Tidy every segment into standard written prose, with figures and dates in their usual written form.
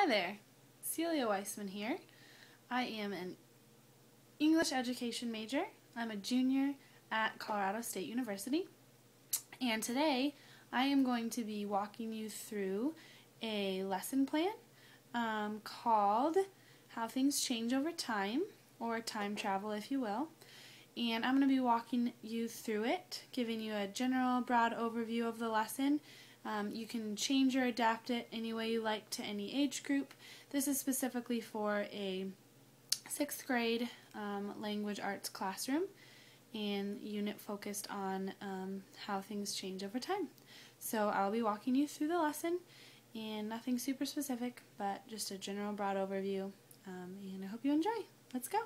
Hi there, Celia Weissman here. I am an English education major. I'm a junior at Colorado State University, and today I am going to be walking you through a lesson plan called How Things Change Over Time, or Time Travel if you will. And I'm going to be walking you through it, giving you a general broad overview of the lesson. You can change or adapt it any way you like to any age group. This is specifically for a 6th grade language arts classroom and unit focused on how things change over time. So I'll be walking you through the lesson, and nothing super specific, but just a general broad overview, and I hope you enjoy. Let's go!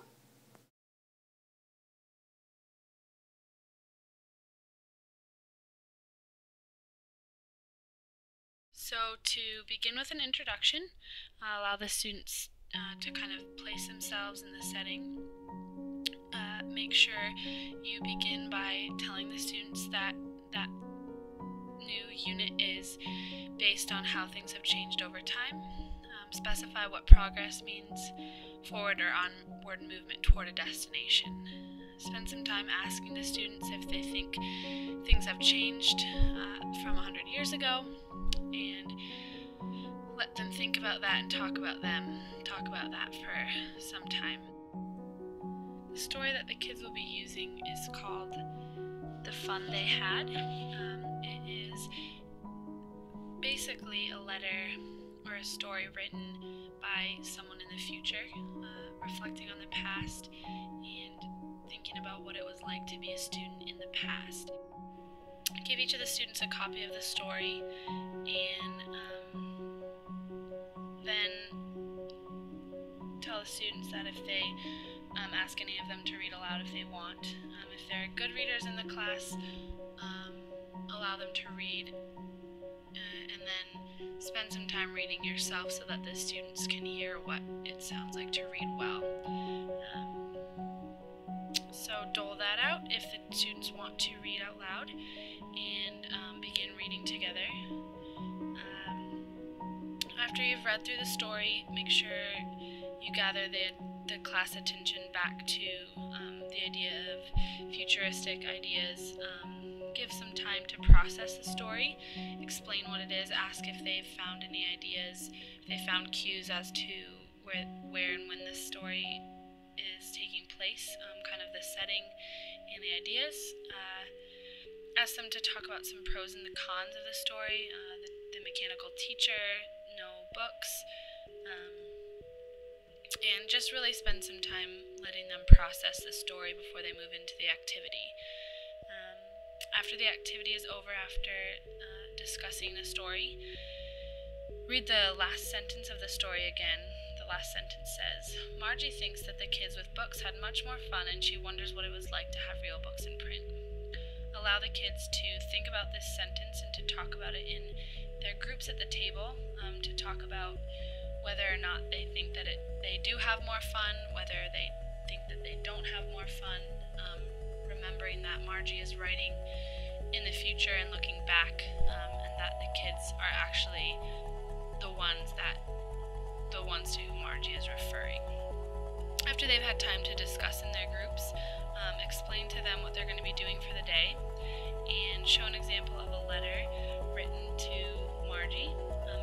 So to begin with an introduction, I'll allow the students to kind of place themselves in the setting. Make sure you begin by telling the students that that new unit is based on how things have changed over time. Specify what progress means, forward or onward movement toward a destination. Spend some time asking the students if they think things have changed from 100 years ago, and let them think about that and talk about that for some time. The story that the kids will be using is called The Fun They Had. It is basically a letter or a story written by someone in the future, reflecting on the past and thinking about what it was like to be a student in the past. Give each of the students a copy of the story, and then tell the students that if they ask any of them to read aloud if they want. If they're good readers in the class, allow them to read, and then spend some time reading yourself so that the students can hear what it sounds like to read well. So dole that out if the students want to read out loud, and begin reading together. After you've read through the story, make sure you gather the class attention back to the idea of futuristic ideas. Give some time to process the story, explain what it is, ask if they've found any ideas, if they found cues as to where and when this story is taking place, kind of the setting and the ideas. Ask them to talk about some pros and the cons of the story, the mechanical teacher, no books, and just really spend some time letting them process the story before they move into the activity. After the activity is over, after discussing the story, read the last sentence of the story again. The last sentence says, "Margie thinks that the kids with books had much more fun, and she wonders what it was like to have real books in print." Allow the kids to think about this sentence and to talk about it in their groups at the table, to talk about whether or not they think that they do have more fun, whether they think that they don't have more fun, remembering that Margie is writing in the future and looking back, and that the kids are actually the ones to whom Margie is referring. After they've had time to discuss in their groups, explain to them what they're going to be doing for the day, and show an example of a letter written to Margie.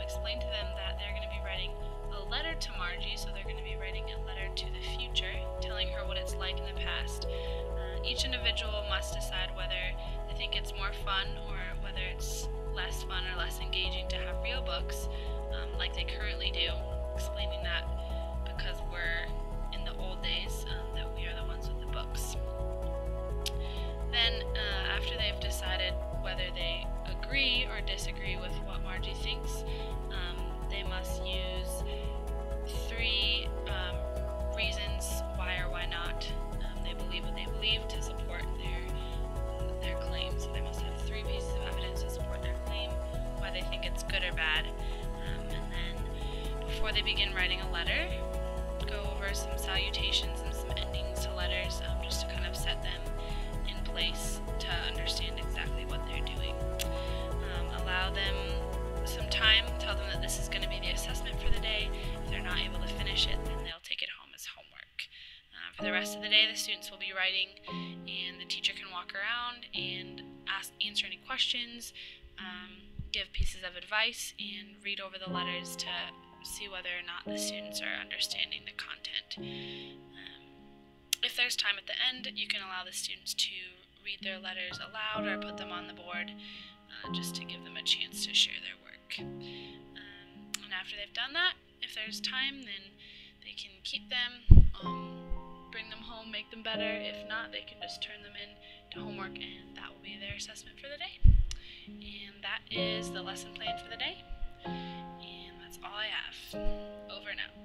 Explain to them that they're going to be writing a letter to Margie, so they're going to be writing a letter to the future, telling her what it's like in the past. Each individual must decide whether they think it's more fun or whether it's less fun or less engaging to have real books, like they currently do, explaining that because we're in the old days, that we are the ones with the books. Then, after they've decided whether they agree or disagree with what Margie thinks, they must use 3 reasons why or why not they believe what they believe to support their claim. So they must have 3 pieces of evidence to support their claim, why they think it's good or bad. And then, before they begin writing a letter, go over some salutations and some endings to letters, just to kind of set them in place to understand exactly what they're doing. Allow them some time, tell them that this is going to be the assessment for the day, rest of the day, the students will be writing, and the teacher can walk around and answer any questions, give pieces of advice, and read over the letters to see whether or not the students are understanding the content. If there's time at the end, you can allow the students to read their letters aloud or put them on the board, just to give them a chance to share their work. And after they've done that, if there's time, then they can keep them, bring them home, make them better. If not, they can just turn them in to homework, and that will be their assessment for the day. And that is the lesson plan for the day. And that's all I have. Over and out.